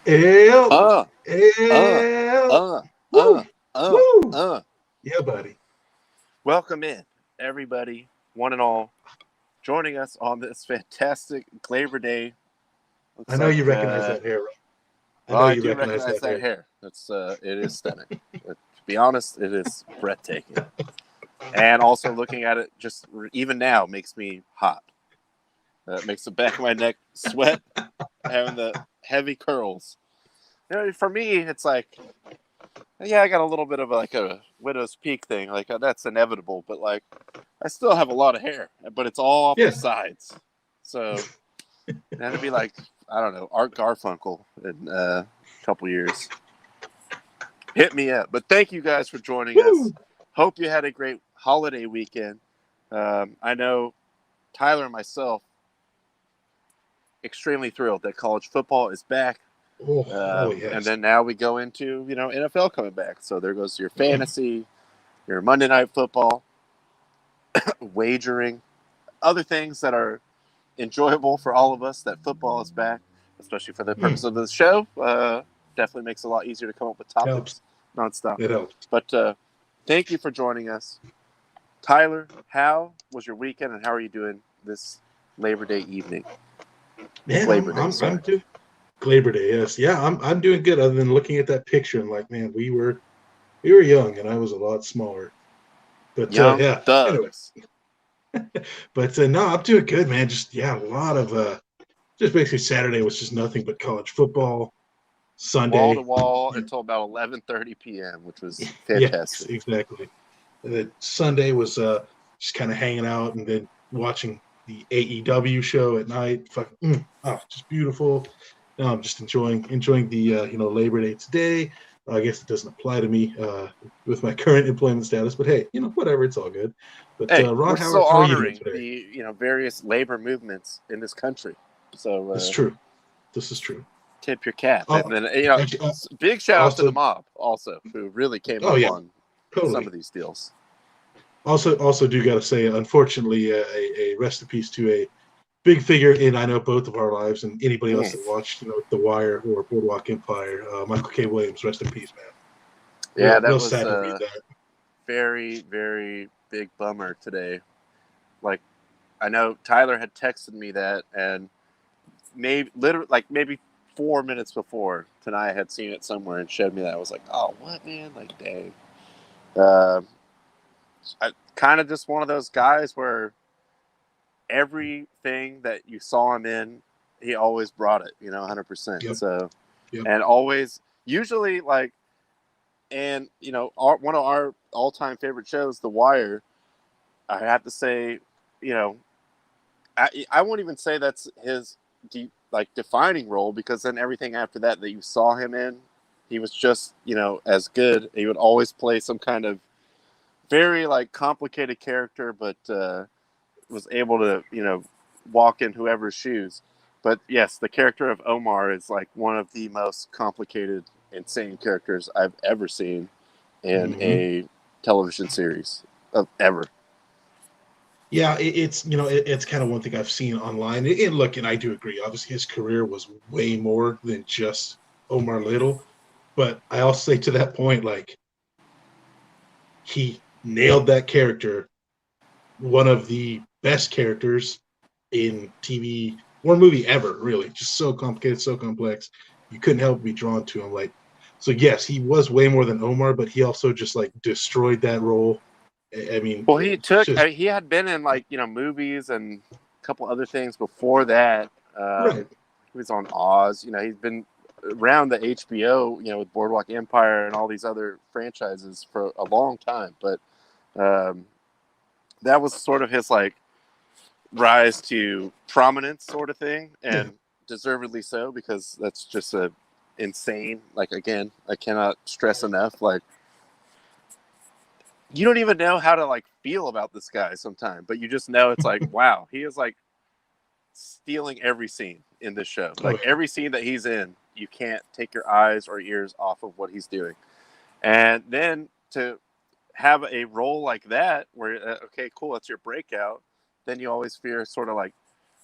L. Uh, uh, L. uh, Woo. uh. Woo. Yeah, buddy. Welcome in, everybody, one and all, joining us on this fantastic GLEYBER Day. I Looks know like, you recognize that hair, Ron. I well, know I you do recognize recognize that that hair. hair. It is stunning. To be honest, it is breathtaking. And also looking at it, just even now, makes me hot. It makes the back of my neck sweat, having the heavy curls. For me, it's like, yeah, I got a little bit of like a widow's peak thing. Like that's inevitable, but like I still have a lot of hair, but it's all off Yeah. the sides. So that'd be like, I don't know, Art Garfunkel in a couple years. Hit me up. But thank you guys for joining us. Hope you had a great holiday weekend. I know Tyler and myself extremely thrilled that college football is back. Yes. And then now we go into, NFL coming back. So there goes your fantasy, your Monday Night Football, wagering, other things that are enjoyable for all of us that football is back, especially for the purpose of the show. Definitely makes it a lot easier to come up with topics nonstop. It helps. But thank you for joining us. Tyler, how was your weekend and how are you doing this Labor Day evening? Man, I'm doing Labor Day, yes. Yeah, I'm doing good other than looking at that picture and like, man, we were young and I was a lot smaller. But Young yeah, thugs. anyway. But no, I'm doing good, man. Just a lot of just basically Saturday was just nothing but college football. Sunday, wall to wall until about 11:30 p.m., which was fantastic. Yes, exactly. And then Sunday was just kind of hanging out and then watching the AEW show at night. Just beautiful. No, I'm just enjoying the Labor Day today. I guess it doesn't apply to me with my current employment status, but hey, whatever, it's all good. But Hey, Ron, we're how still are you doing honoring today? the various labor movements in this country. So This is true. This is true. tip your cap, Oh, and then actually, big shout out to also, the mob also, who really came oh up yeah, on some totally. of these deals. Also do got to say, unfortunately, a rest in peace to a big figure in I know both of our lives and anybody else that watched The Wire or Boardwalk Empire. Michael K. Williams, rest in peace, man. Yeah, that Real was sad to read that. very, very big bummer today. Like, I know Tyler had texted me that, and maybe 4 minutes before tonight I had seen it somewhere and showed me that. I was like, oh, what, man? Like, dang. I kind of just one of those guys where everything that you saw him in, he always brought it, 100%. Yep. So, Yep. and always, usually, like, and, one of our all-time favorite shows, The Wire, I have to say, I won't even say that's his defining role, because then everything after that you saw him in, he was just, as good. He would always play some kind of very complicated character, but was able to walk in whoever's shoes. But yes, the character of Omar is like one of the most complicated, insane characters I've ever seen in a television series of ever. Yeah, it's kind of one thing I've seen online. And look, and I do agree. Obviously, his career was way more than just Omar Little. But I also say to that point, like, he nailed that character, one of the best characters in TV or movie ever, really. Just so complicated, so complex. You couldn't help but be drawn to him. Like, so yes, he was way more than Omar, but he also just like destroyed that role. I mean, Well, he had been in movies and a couple other things before that. Right. He was on Oz. He's been around the HBO, with Boardwalk Empire and all these other franchises for a long time. But that was sort of his rise to prominence sort of thing, and deservedly so, because that's just a insane. Again, I cannot stress enough. You don't even know how to feel about this guy sometimes, but you just know it's wow, he is stealing every scene in this show. Every scene that he's in, you can't take your eyes or ears off of what he's doing. And then to have a role like that where, okay, cool, that's your breakout, then you always fear sort of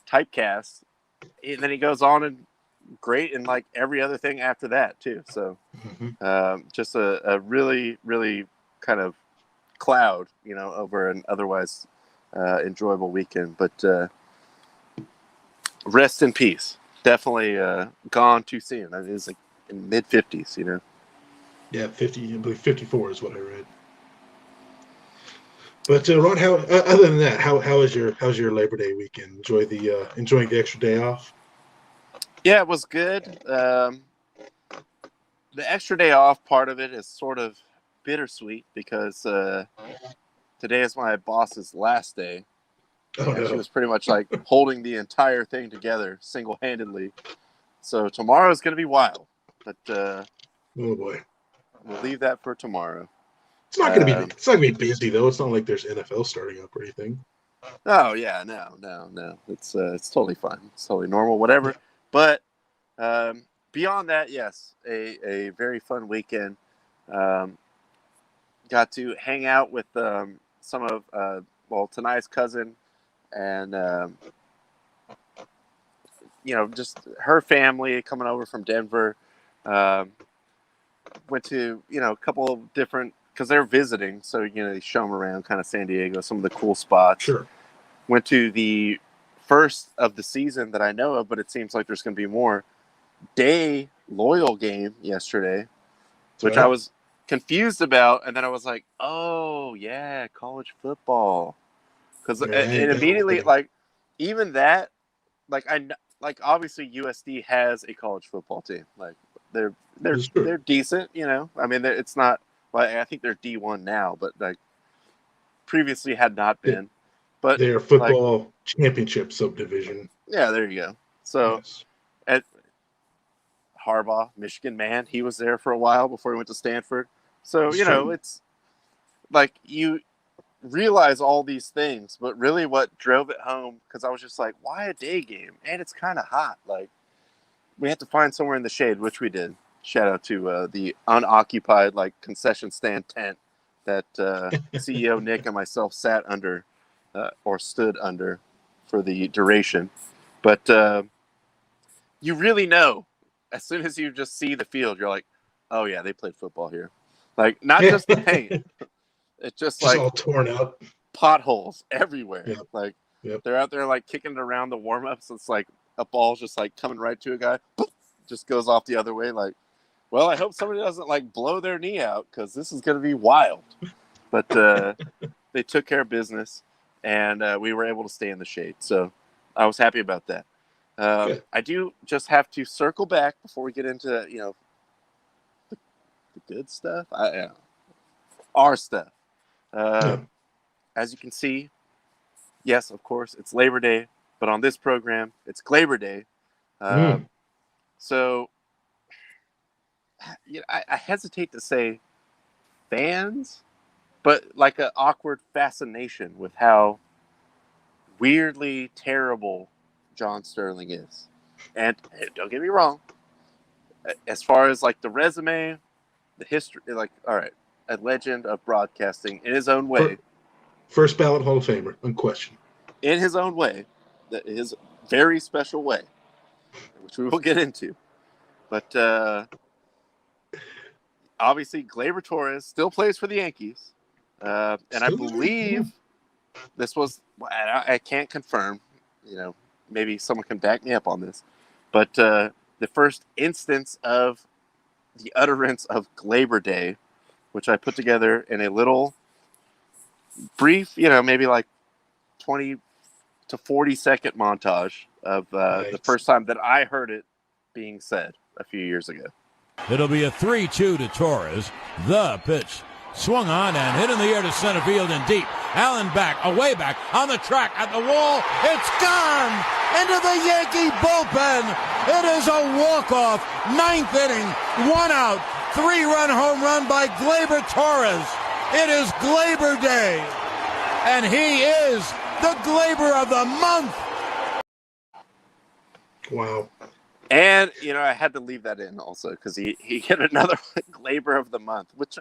typecast. And then he goes on and great in like every other thing after that too. So Mm-hmm. just a really, really kind of cloud, over an otherwise enjoyable weekend. But rest in peace. Definitely gone too soon. I mean, it was like in mid-50s, Yeah, 50. I believe 54 is what I read. But Ron, how other than that, how's your Labor Day weekend? Enjoying the extra day off? Yeah, it was good. The extra day off part of it is sort of bittersweet because today is my boss's last day. Oh And she no. was pretty much like holding the entire thing together single-handedly. So tomorrow is going to be wild, but Oh boy. we'll leave that for tomorrow. It's not gonna be busy though. It's not like there's NFL starting up or anything. Oh yeah, no. It's totally fine. It's totally normal, whatever. But beyond that, yes, a very fun weekend. Got to hang out with some of Tanai's cousin and just her family coming over from Denver. Went to a couple of different because they're visiting, so they show them around kind of San Diego, some of the cool spots. Sure. Went to the first of the season that I know of, but it seems like there's going to be more. Day Loyal game yesterday, which I was confused about, and then I was like, oh yeah, college football, because it immediately like even that like obviously USD has a college football team, like they're decent, I mean it's not, well, I think they're D1 now, but like previously had not been, but their football championship subdivision. Yeah, there you go. So yes. At Harbaugh, Michigan man, he was there for a while before he went to Stanford. So, it's like you realize all these things, but really what drove it home, because I was just like, why a day game? And it's kind of hot. Like, we had to find somewhere in the shade, which we did. Shout out to the unoccupied, like, concession stand tent that CEO Nick and myself sat under or stood under for the duration. But you really know, as soon as you just see the field, you're like, oh yeah, they played football here. Like, not just the paint. It's just like all torn up. Potholes everywhere. Yep. Like, Yep. They're out there like kicking it around the warm-ups. It's like a ball's just like coming right to a guy. Poof, just goes off the other way. Like, well, I hope somebody doesn't like blow their knee out because this is going to be wild. But they took care of business, and we were able to stay in the shade. So I was happy about that. I do just have to circle back before we get into the good stuff. Our stuff. As you can see, yes, of course, it's Labor Day, but on this program, it's GLEYBER Day. So I hesitate to say fans, but like an awkward fascination with how weirdly terrible John Sterling is. And don't get me wrong, as far as like the resume, the history, like, all right, a legend of broadcasting in his own way. First ballot Hall of Famer, unquestioned. In his own way, his very special way, which we will get into. But obviously, Gleyber Torres still plays for the Yankees. And I believe this was, I can't confirm, maybe someone can back me up on this, but the first instance of the utterance of GLEYBER Day, which I put together in a little brief, maybe like 20 to 40-second montage of the first time that I heard it being said a few years ago. It'll be a 3-2 to Torres. The pitch swung on and hit in the air to center field and deep. Allen back, away back, on the track, at the wall. It's gone into the Yankee bullpen. It is a walk-off, 9th inning, 1 out, 3-run home run by Gleyber Torres. It is GLEYBER Day, and he is the Gleyber of the month. Wow. And, I had to leave that in also because he hit another Gleyber of the month, which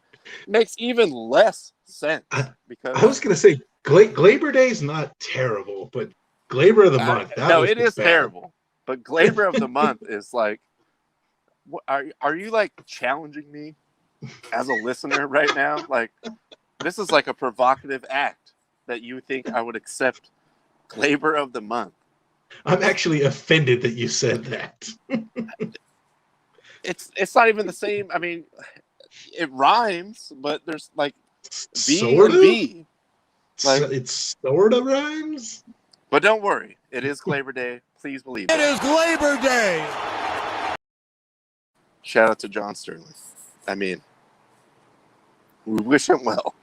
makes even less sense. Because I was going to say Gleyber Day is not terrible, but Gleyber of the month. No, it is terrible. But Glaber of the month is like, are you like challenging me as a listener right now? Like, this is like a provocative act that you think I would accept Glaber of the month. I'm actually offended that you said that. It's not even the same. I mean, it rhymes, but there's like V Sort and of? B. Like, It's sort of rhymes? but don't worry, it is Glaber Day. Please believe It it. is Glaber Day. Shout out to John Sterling. I mean, we wish him well.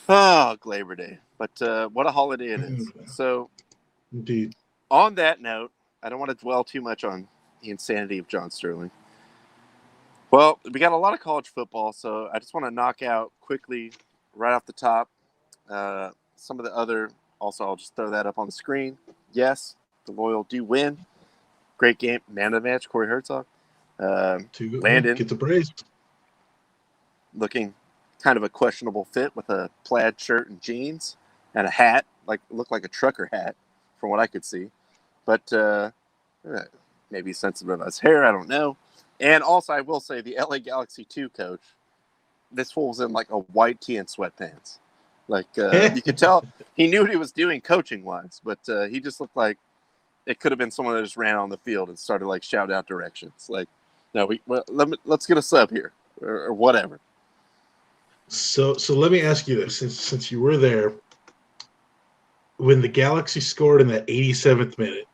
Oh, Glaber Day. But what a holiday it is. So, Indeed. on that note, I don't want to dwell too much on the insanity of John Sterling. Well, we got a lot of college football, so I just want to knock out quickly, right off the top, some of the other. Also, I'll just throw that up on the screen. Yes, the Loyal do win. Great game. Man of the match, Corey Herzog. Landon. Get the praise. Looking kind of a questionable fit with a plaid shirt and jeans and a hat, like looked like a trucker hat from what I could see. But maybe sensitive about his hair, I don't know. And also, I will say the LA Galaxy 2 coach, this fool's in like a white tee and sweatpants. Like, you could tell he knew what he was doing coaching-wise, but he just looked like it could have been someone that just ran on the field and started like shouting out directions. Like, no, let's get a sub here or whatever. So let me ask you this, since you were there, when the Galaxy scored in that 87th minute,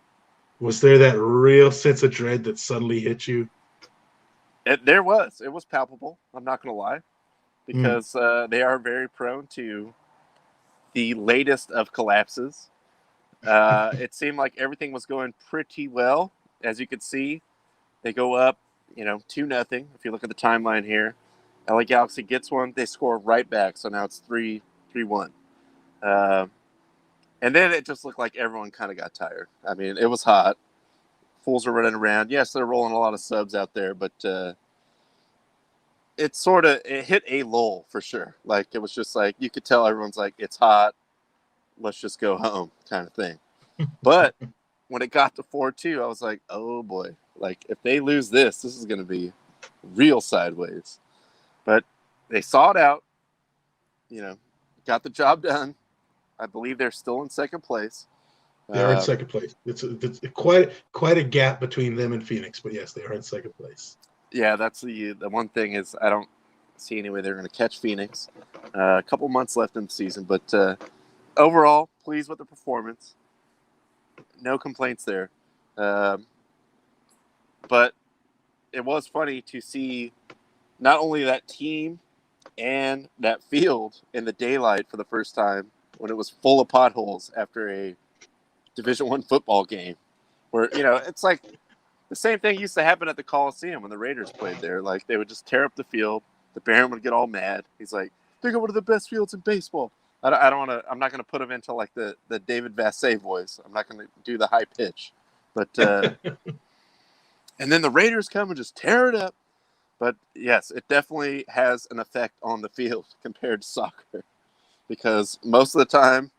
was there that real sense of dread that suddenly hit you? It was palpable. I'm not going to lie, because they are very prone to the latest of collapses. It seemed like everything was going pretty well. As you could see, they go up, 2-0. If you look at the timeline here, LA Galaxy gets one, they score right back. So now it's 3-1. And then it just looked like everyone kind of got tired. I mean, it was hot. Fools are running around. Yes, they're rolling a lot of subs out there, but it hit a lull for sure. Like, it was just like, you could tell everyone's like, it's hot, let's just go home kind of thing. But when it got to 4-2, I was like, oh boy, like if they lose this is going to be real sideways. But they saw it out, got the job done. I believe they're still in second place. They are in second place. It's quite a gap between them and Phoenix, but yes, they are in second place. Yeah, that's the one thing is I don't see any way they're going to catch Phoenix. A couple months left in the season, but overall, pleased with the performance. No complaints there. But it was funny to see not only that team and that field in the daylight for the first time when it was full of potholes after a Division I football game where, it's like the same thing used to happen at the Coliseum when the Raiders played there. Like, they would just tear up the field. The Baron would get all mad. He's like, they're one of the best fields in baseball. I'm not going to put him into like the David Vassay voice. I'm not going to do the high pitch, but, and then the Raiders come and just tear it up. But yes, it definitely has an effect on the field compared to soccer, because most of the time,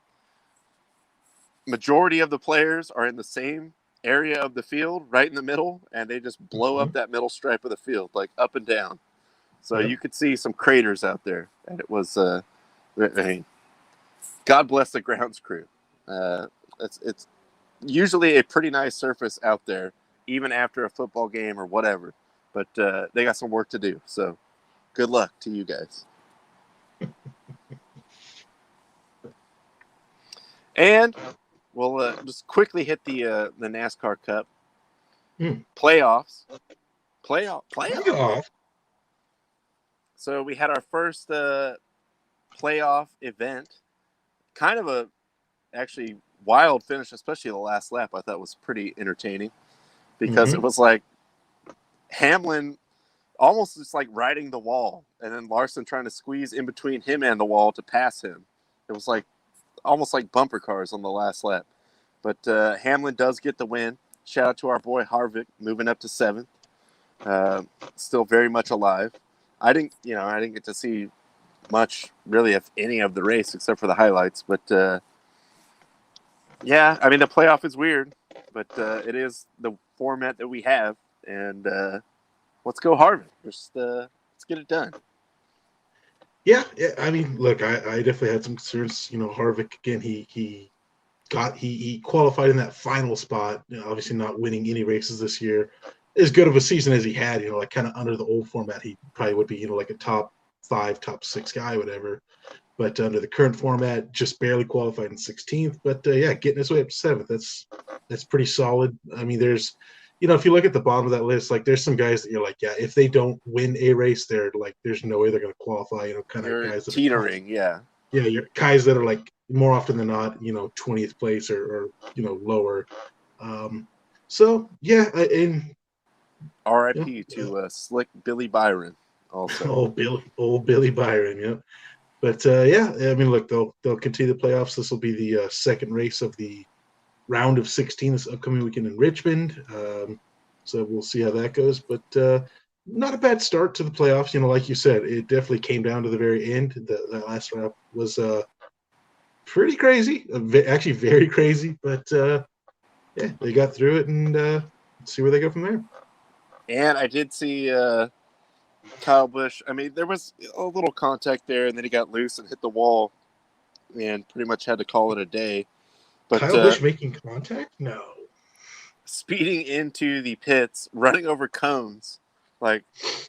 majority of the players are in the same area of the field, right in the middle, and they just blow up that middle stripe of the field, like up and down. So you could see some craters out there, and it was, God bless the grounds crew. It's usually a pretty nice surface out there, even after a football game or whatever. But they got some work to do. So good luck to you guys. And we'll just quickly hit the NASCAR Cup playoffs. Playoff. So we had our first playoff event. Kind of a actually wild finish, especially the last lap. I thought was pretty entertaining because it was like Hamlin almost just like riding the wall, and then Larson trying to squeeze in between him and the wall to pass him. It was like almost like bumper cars on the last lap. But Hamlin does get the win. Shout out to our boy Harvick, moving up to 7th. Still very much alive. I didn't get to see much, really, of any of the race except for the highlights. But yeah, I mean, the playoff is weird. but it is the format that we have, and let's go Harvard. Let's get it done. Yeah, I mean, look, I definitely had some concerns. Harvick again. He qualified in that final spot. Obviously, not winning any races this year. As good of a season as he had, like kind of under the old format, he probably would be, like a top 5, top 6 guy, whatever. But under the current format, just barely qualified in 16th. But yeah, getting his way up to 7th, that's pretty solid. I mean, there's, if you look at the bottom of that list, like there's some guys that you're like, yeah, if they don't win a race, they're like, there's no way they're going to qualify. Kind of guys that teetering, yeah, you're guys that are like more often than not, 20th place or lower. So yeah, and R.I.P. to slick Billy Byron. Also, old Billy Byron, yeah. But yeah, I mean, look, they'll continue the playoffs. This will be the second race of the round of 16 this upcoming weekend in Richmond. So we'll see how that goes. But not a bad start to the playoffs. Like you said, it definitely came down to the very end. That last round was pretty crazy, actually very crazy. But yeah, they got through it, and see where they go from there. And I did see Kyle Busch. I mean, there was a little contact there, and then he got loose and hit the wall, and pretty much had to call it a day. But Kyle Busch making contact? No. Speeding into the pits, running over cones. Like,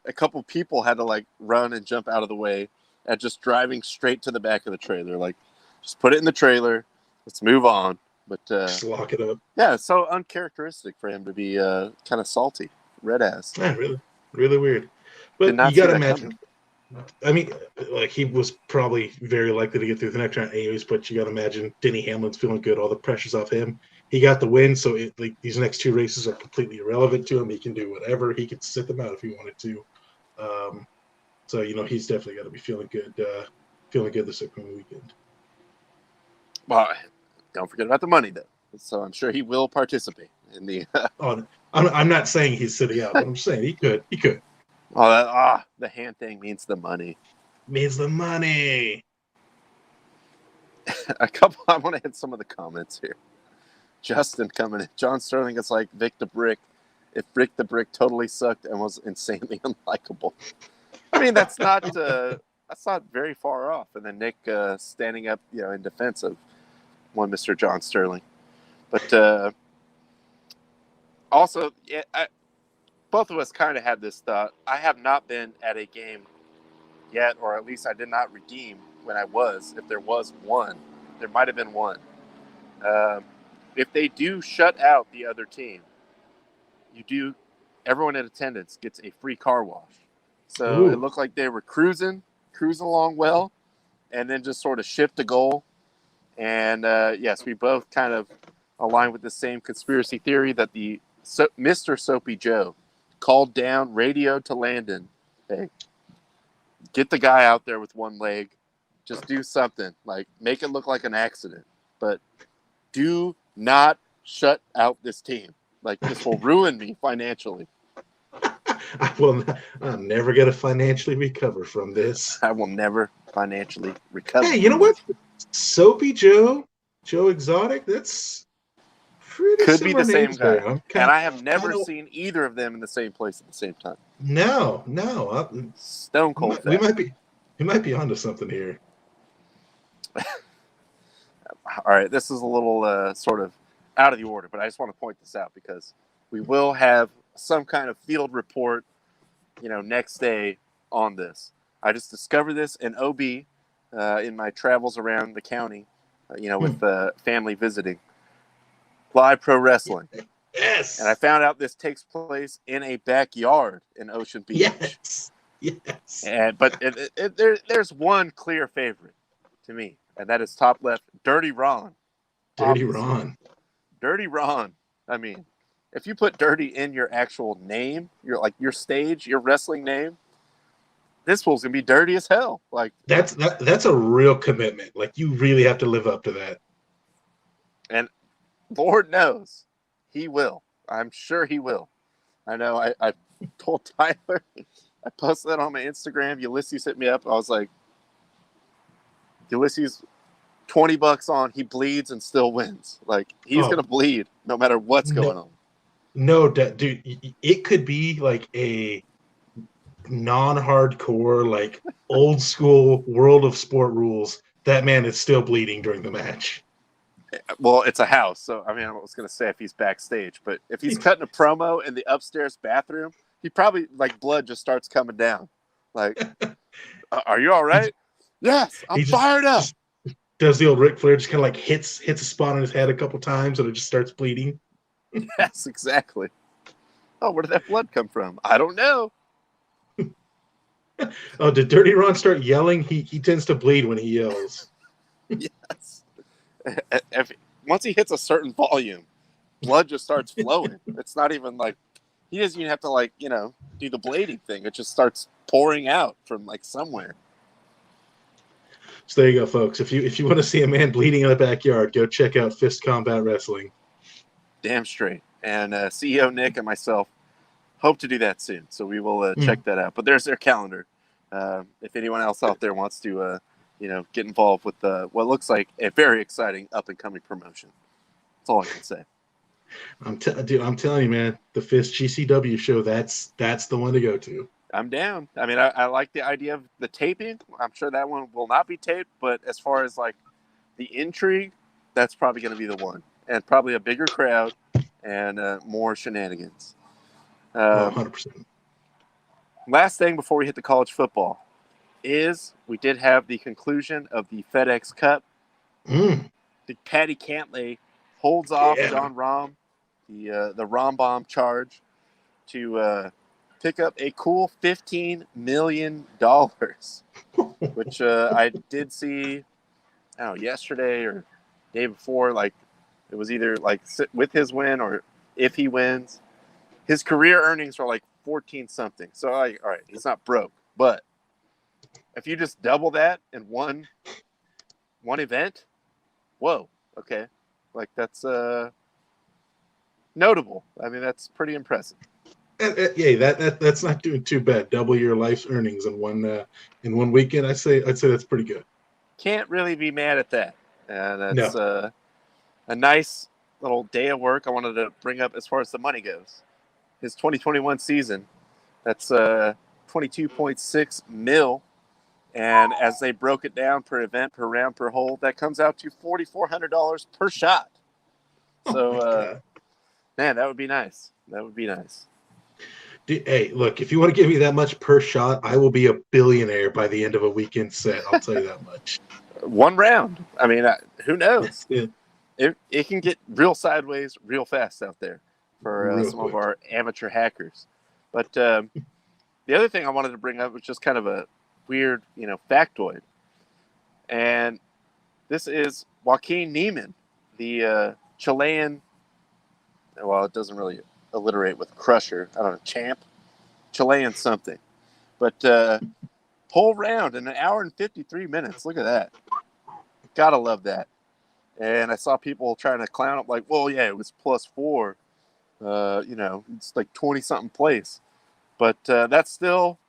a couple people had to, like, run and jump out of the way, and just driving straight to the back of the trailer. Like, just put it in the trailer. Let's move on. But just lock it up. Yeah, it's so uncharacteristic for him to be kind of salty. Red ass. Yeah, really, really weird. But you got to imagine. Coming. I mean, like, he was probably very likely to get through the next round anyways, but you got to imagine Denny Hamlin's feeling good. All the pressure's off him. He got the win, so these next 2 races are completely irrelevant to him. He can do whatever. He could sit them out if he wanted to. So, he's definitely got to be feeling good this upcoming weekend. Well, don't forget about the money, though. So I'm sure he will participate in the. I'm not saying he's sitting out, but I'm saying he could. He could. Oh, the hand thing means the money. Means the money. I want to hit some of the comments here. Justin coming in. John Sterling is like Vic the Brick. If Rick the Brick totally sucked and was insanely unlikable. I mean, that's not very far off. And then Nick standing up, in defense of one Mr. John Sterling. But also, yeah, both of us kind of had this thought. I have not been at a game yet, or at least I did not redeem when I was. If there was one, there might have been one. If they do shut out the other team, everyone in attendance gets a free car wash. So Ooh. It looked like they were cruising along well, and then just sort of shift the goal. And yes, we both kind of aligned with the same conspiracy theory that Mr. Soapy Joe called down, radioed to Landon, hey, get the guy out there with one leg, just do something, like make it look like an accident, but do not shut out this team. Like, this will ruin me financially. I'll never get to financially recover from this. I will never financially recover. Hey, you know what? Soapy Joe Exotic, that's pretty could be the same guy. And I have never seen either of them in the same place at the same time. No. Stone cold. We might be onto something here. All right, this is a little sort of out of the order, but I just want to point this out because we will have some kind of field report, next day on this. I just discovered this in OB in my travels around the county, with family visiting. Live pro wrestling. Yes. And I found out this takes place in a backyard in Ocean Beach. Yes. But there's one clear favorite to me, and that is top left, Dirty Ron. Dirty Ron. I mean, if you put Dirty in your actual name, your stage, your wrestling name, this fool's gonna be dirty as hell. Like that's a real commitment. Like, you really have to live up to that. And Lord knows he will. I'm sure he will. I know. I told Tyler. I posted that on my Instagram. Ulysses hit me up. I was like, Ulysses, $20 on, he bleeds and still wins. Like, he's going to bleed no matter what's going on. No, dude, it could be like a non-hardcore, like old school World of Sport rules. That man is still bleeding during the match. Well, it's a house, so I mean, I was going to say if he's backstage, but if he's cutting a promo in the upstairs bathroom, he probably, like, blood just starts coming down. Like, are you all right? Yes, I'm fired up. Does the old Ric Flair, just kind of like hits a spot on his head a couple times and it just starts bleeding? Yes, exactly. Oh, where did that blood come from? I don't know. Oh, did Dirty Ron start yelling? He tends to bleed when he yells. Yes. Once he hits a certain volume, blood just starts flowing. It's not even like he doesn't even have to, like, you know, do the blading thing. It just starts pouring out from, like, somewhere. So there you go, folks. If you want to see a man bleeding in the backyard, go check out Fist Combat Wrestling. Damn straight. And CEO Nick and myself hope to do that soon. So we will check that out. But there's their calendar. If anyone else out there wants to, you know, get involved with what looks like a very exciting up-and-coming promotion. That's all I can say. Dude, I'm telling you, man, the Fist GCW show, that's the one to go to. I'm down. I mean, I like the idea of the taping. I'm sure that one will not be taped, but as far as, like, the intrigue, that's probably going to be the one. And probably a bigger crowd and more shenanigans. 100%. Last thing before we hit the college football is we did have the conclusion of the FedEx Cup. The Patty Cantlay holds off John Rahm, the Rahm bomb charge, to pick up a cool $15 million, which I did see, I don't know, yesterday or day before. Like, it was either like with his win or if he wins, his career earnings are like 14 something. So, like, all right, he's not broke, but if you just double that in one event, whoa, okay, like, that's notable. I mean, that's pretty impressive. Yeah, that's not doing too bad. Double your life's earnings in one weekend. I'd say that's pretty good. Can't really be mad at that. And that's a nice little day of work. I wanted to bring up as far as the money goes. His 2021 season, that's 22.6 mil. And as they broke it down per event, per round, per hole, that comes out to $4,400 per shot. So, man, that would be nice. That would be nice. Hey, look, if you want to give me that much per shot, I will be a billionaire by the end of a weekend set. I'll tell you that much. One round. I mean, who knows? Yeah. It can get real sideways real fast out there for some quick. of our amateur hackers. But the other thing I wanted to bring up was just kind of a weird, you know, factoid. And this is Joaquin Neiman, the Chilean. Well, it doesn't really alliterate with crusher. I don't know, champ, Chilean something. But whole round in 1 hour and 53 minutes. Look at that. Gotta love that. And I saw people trying to clown up like, well, yeah, it was +4. You know, it's like 20-something place. But that's still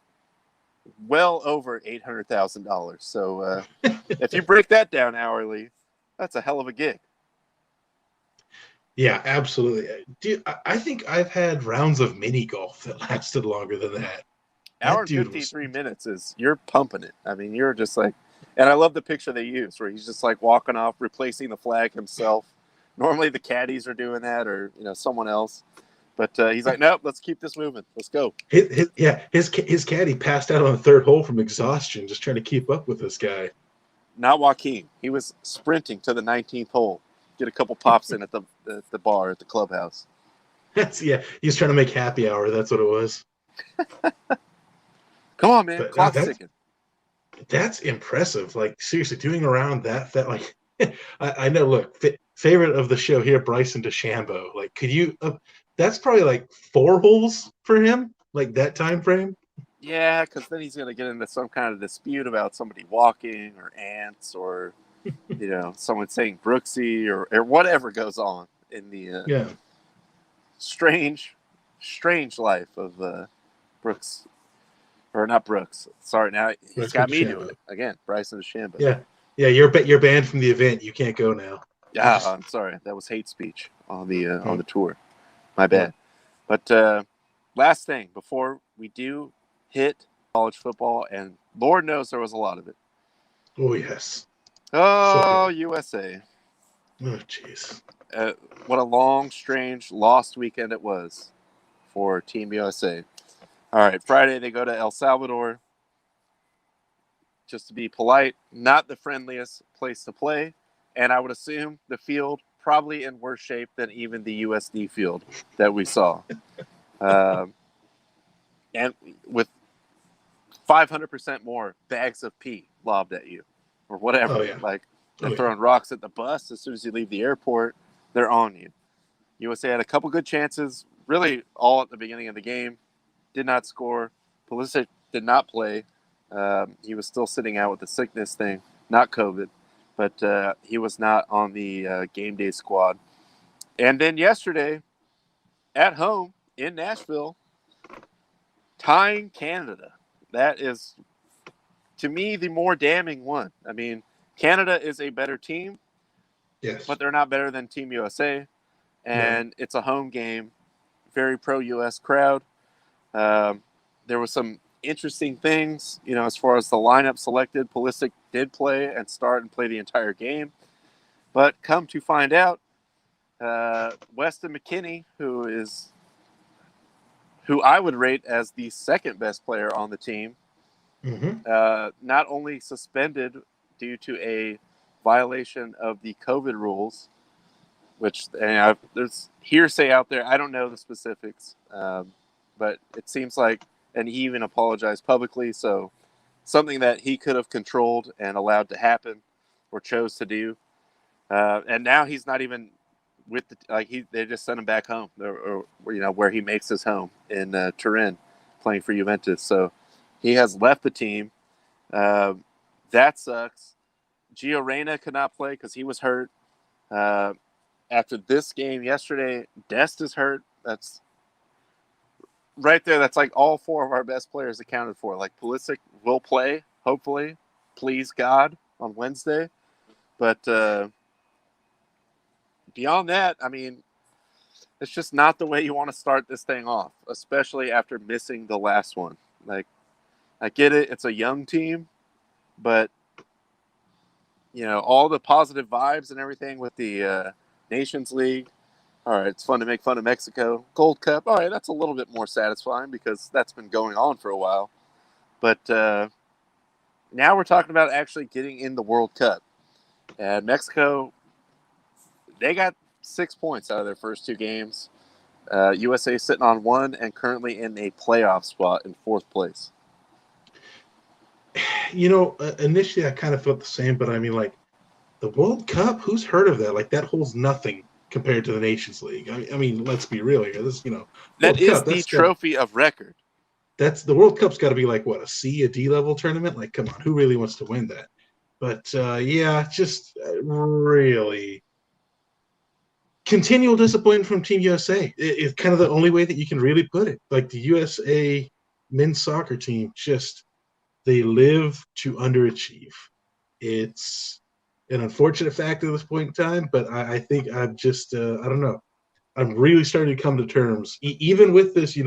well over $800,000. So if you break that down hourly, that's a hell of a gig. Yeah, absolutely. Dude, I think I've had rounds of mini golf that lasted longer than that. Hour and 53 minutes is, you're pumping it. I mean, you're just like, and I love the picture they use where he's just like walking off, replacing the flag himself. Normally the caddies are doing that, or, you know, someone else. But he's like, nope, let's keep this moving. Let's go. His caddy passed out on the third hole from exhaustion, just trying to keep up with this guy. Not Joaquin. He was sprinting to the 19th hole. Get a couple pops in at the bar at the clubhouse. He was trying to make happy hour. That's what it was. Come on, man. Clock's ticking. That's impressive. Like, seriously, doing around that like, I know. Look, favorite of the show here, Bryson DeChambeau. Like, could you? That's probably like 4 holes for him. Like that time frame. Yeah, because then he's going to get into some kind of dispute about somebody walking or ants or, you know, someone saying Brooksy or whatever goes on in the strange life of Brooks. Or not Brooks. Sorry, now he's got me doing it. Again, Bryson DeChambeau. Yeah. Yeah, you're banned from the event. You can't go now. Yeah, I'm sorry. That was hate speech on the tour. My Yeah. bad. But last thing before we do hit college football, and Lord knows there was a lot of it. Oh yes. So Oh, good. USA. Oh jeez. What a long, strange, lost weekend it was for Team USA. All right, Friday they go to El Salvador. Just to be polite, not the friendliest place to play. And I would assume the field probably in worse shape than even the USD field that we saw. And with 500% more bags of pee lobbed at you or whatever. Oh yeah. Like they're Oh yeah. throwing rocks at the bus as soon as you leave the airport. They're on you. USA had a couple good chances, really all at the beginning of the game. Did not score. Pulisic did not play. He was still sitting out with the sickness thing, not COVID, but he was not on the game day squad. And then yesterday, at home in Nashville, tying Canada. That is, to me, the more damning one. I mean, Canada is a better team, Yes. but they're not better than Team USA. And it's a home game, very pro-U.S. crowd. There was some interesting things, as far as the lineup selected. Pulisic did play and start and play the entire game. But come to find out, Weston McKennie, who I would rate as the second best player on the team, not only suspended due to a violation of the COVID rules, which there's hearsay out there. I don't know the specifics, but it seems like, and he even apologized publicly. So something that he could have controlled and allowed to happen, or chose to do. And now he's not even with they just sent him back home, or where he makes his home in Turin, playing for Juventus. So he has left the team. That sucks. Gio Reyna could not play because he was hurt. After this game yesterday, Dest is hurt. That's right there. That's like all four of our best players accounted for. Like Pulisic will play, hopefully, please God, on Wednesday. But beyond that, I mean, it's just not the way you want to start this thing off, especially after missing the last one. Like, I get it. It's a young team, but, all the positive vibes and everything with the Nations League. All right, it's fun to make fun of Mexico. Gold Cup. All right, that's a little bit more satisfying because that's been going on for a while. But now we're talking about actually getting in the World Cup. And Mexico, they got 6 points out of their first two games. USA sitting on 1 and currently in a playoff spot in 4th place. Initially I kind of felt the same, but I mean, like, the World Cup, who's heard of that? Like, that holds nothing compared to the Nations League. I mean, let's be real here. This, That World is Cup, the trophy of record. That's the World Cup's got to be like what, a C, a D level tournament? Like, come on, who really wants to win that? But yeah, just really continual disappointment from Team USA. It's kind of the only way that you can really put it. Like, the USA men's soccer team, just they live to underachieve. It's an unfortunate fact at this point in time, but I think I'm just I don't know. I'm really starting to come to terms, even with this,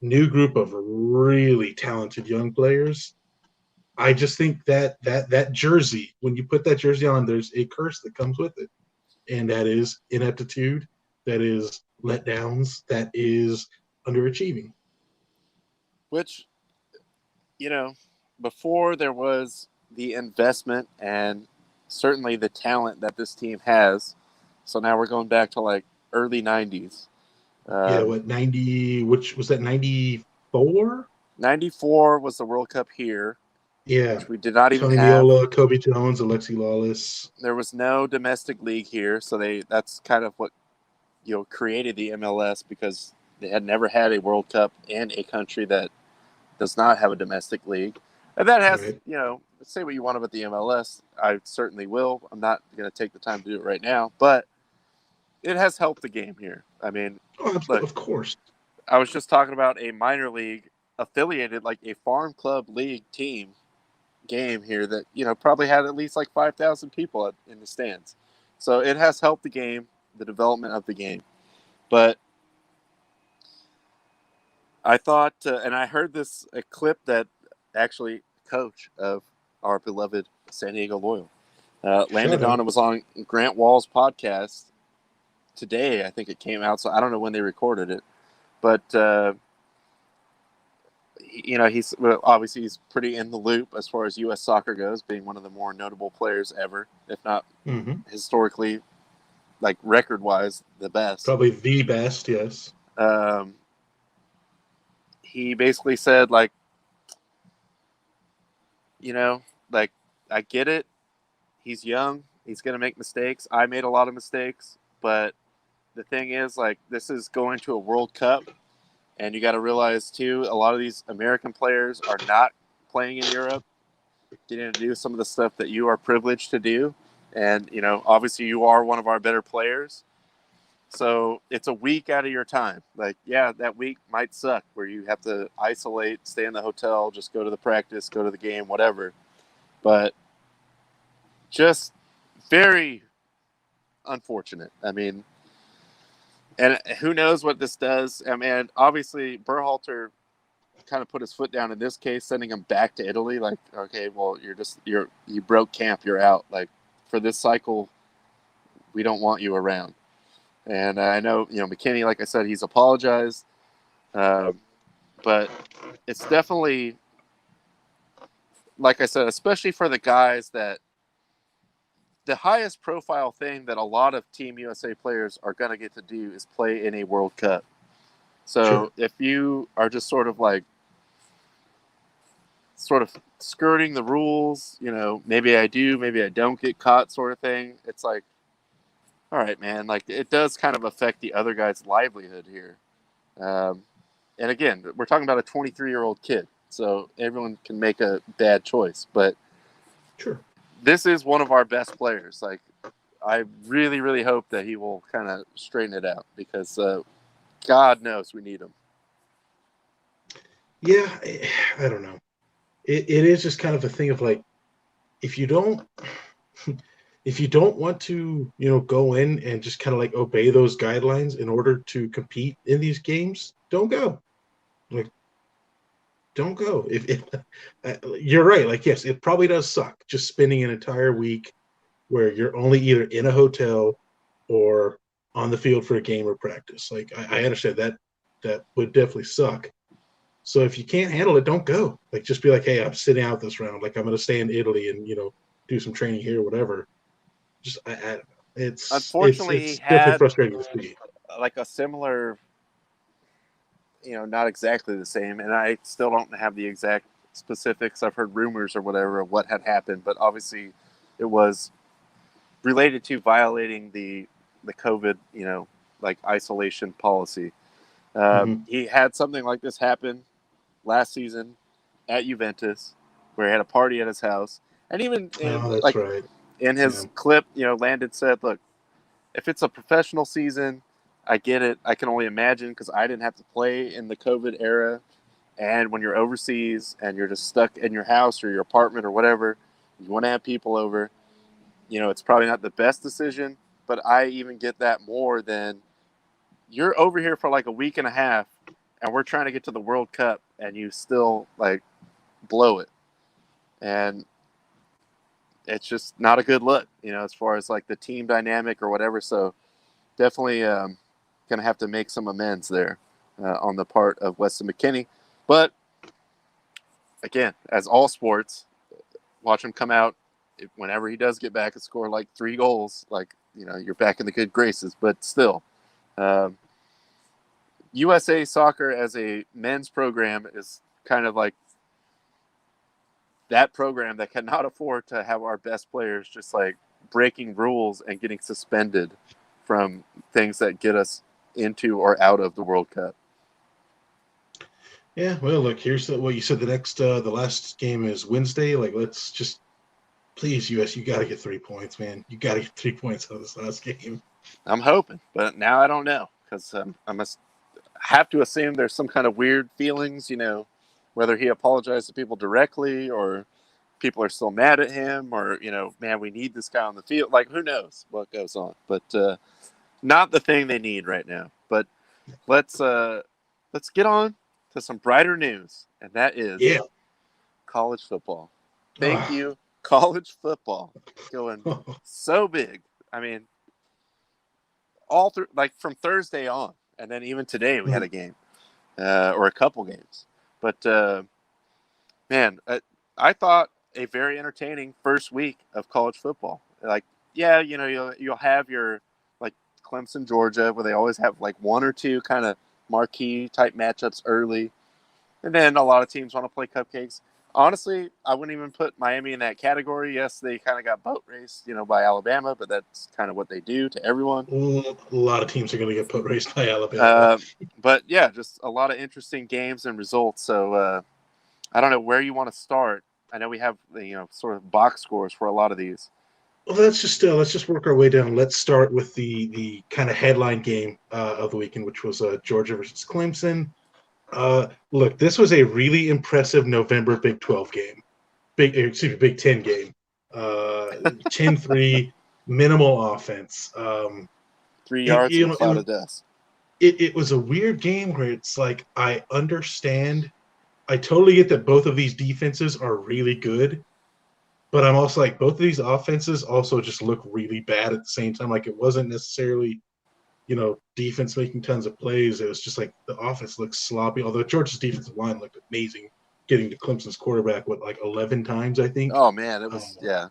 new group of really talented young players. I just think that jersey, when you put that jersey on, there's a curse that comes with it, and that is ineptitude, that is letdowns, that is underachieving. Which, before there was the investment and certainly the talent that this team has. So now we're going back to like early 90s. Yeah, what, 90, which was that, 94? 94 was the World Cup here, Yeah. which we did not even Tony have. Meola, Kobe Jones, Alexi Lawless. There was no domestic league here, so that's kind of what created the MLS, because they had never had a World Cup in a country that does not have a domestic league. And that has, Right. Say what you want about the MLS. I certainly will. I'm not going to take the time to do it right now, but it has helped the game here. I mean, look, Of course. I was just talking about a minor league affiliated, like a farm club league team game here that, probably had at least like 5,000 people in the stands. So it has helped the game, the development of the game. But I thought, and I heard a clip that actually coach of our beloved San Diego Loyal landed on. It was on Grant Wall's podcast today. I think it came out, so I don't know when they recorded it. But, obviously he's pretty in the loop as far as U.S. soccer goes, being one of the more notable players ever, if not historically, like record-wise, the best. Probably the best, yes. He basically said, like, I get it. He's young. He's going to make mistakes. I made a lot of mistakes. But the thing is, like, this is going to a World Cup. And you got to realize, too, a lot of these American players are not playing in Europe, getting to do some of the stuff that you are privileged to do. And, obviously you are one of our better players. So it's a week out of your time. Like, yeah, that week might suck where you have to isolate, stay in the hotel, just go to the practice, go to the game, whatever. But just very unfortunate. I mean, and who knows what this does. I mean, obviously Berhalter kind of put his foot down in this case, sending him back to Italy. Like, okay, well, you broke camp, you're out. Like, for this cycle, we don't want you around. And I know, McKinney, like I said, he's apologized. But it's definitely, like I said, especially for the guys that the highest profile thing that a lot of Team USA players are going to get to do is play in a World Cup. So if you are just sort of skirting the rules, maybe I do, maybe I don't get caught sort of thing. It's like, all right, man, like it does kind of affect the other guy's livelihood here. And again, we're talking about a 23-year-old kid, so everyone can make a bad choice. But this is one of our best players. Like, I really, really hope that he will kind of straighten it out because God knows we need him. Yeah, I don't know. It is just kind of a thing of like, if you don't want to, go in and just kind of like obey those guidelines in order to compete in these games, don't go. Like, don't go. If you're right, like, yes, it probably does suck just spending an entire week where you're only either in a hotel or on the field for a game or practice. Like, I understand that would definitely suck. So if you can't handle it, don't go. Like, just be like, hey, I'm sitting out this round. Like, I'm going to stay in Italy and, do some training here, whatever. Just, I don't know. It's unfortunately it's definitely frustrating to see. Like a similar, not exactly the same. And I still don't have the exact specifics. I've heard rumors or whatever of what had happened, but obviously it was related to violating the COVID, like isolation policy. He had something like this happen last season at Juventus, where he had a party at his house, and even in his clip, Landon said, "Look, if it's a professional season, I get it. I can only imagine because I didn't have to play in the COVID era, and when you're overseas and you're just stuck in your house or your apartment or whatever, you want to have people over. It's probably not the best decision, but I even get that more than." You're over here for like a week and a half, and we're trying to get to the World Cup, and you still like blow it, and it's just not a good look, as far as like the team dynamic or whatever. So definitely gonna have to make some amends there on the part of Weston McKennie. But again, as all sports, watch him come out whenever he does get back and score like 3 goals. Like, you're back in the good graces, but still. USA Soccer as a men's program is kind of like that program that cannot afford to have our best players just like breaking rules and getting suspended from things that get us into or out of the World Cup. Yeah, well, look, here's what you said. The last game is Wednesday. Like, let's just, please, US, you got to get 3 points, man. You got to get 3 points out of this last game. I'm hoping, but now I don't know because I must have to assume there's some kind of weird feelings, whether he apologized to people directly or people are still mad at him, or man, we need this guy on the field. Like, who knows what goes on? But not the thing they need right now. But let's get on to some brighter news, and that is college football. Thank you, college football, going so big. I mean, all through, like, from Thursday on, and then even today we had a game or a couple games. But man, I thought a very entertaining first week of college football. Like, yeah, you'll have your, like, Clemson, Georgia, where they always have like one or two kind of marquee type matchups early, and then a lot of teams want to play cupcakes. Honestly, I wouldn't even put Miami in that category. Yes, they kind of got boat raced, by Alabama, but that's kind of what they do to everyone. A lot of teams are going to get boat raced by Alabama. But yeah, just a lot of interesting games and results. So I don't know where you want to start. I know we have sort of box scores for a lot of these. Well, let's just work our way down. Let's start with the kind of headline game of the weekend, which was Georgia versus Clemson. Look, this was a really impressive November Big 12 game. Big 10 game. 10-3, minimal offense. 3 yards in a cloud of dust. It was a weird game where it's like, I understand. I totally get that both of these defenses are really good, but I'm also like, both of these offenses also just look really bad at the same time. Like, it wasn't necessarily, defense making tons of plays. It was just like the offense looked sloppy, although Georgia's defensive line looked amazing, getting to Clemson's quarterback, like 11 times, I think. Oh, man, it was, yeah.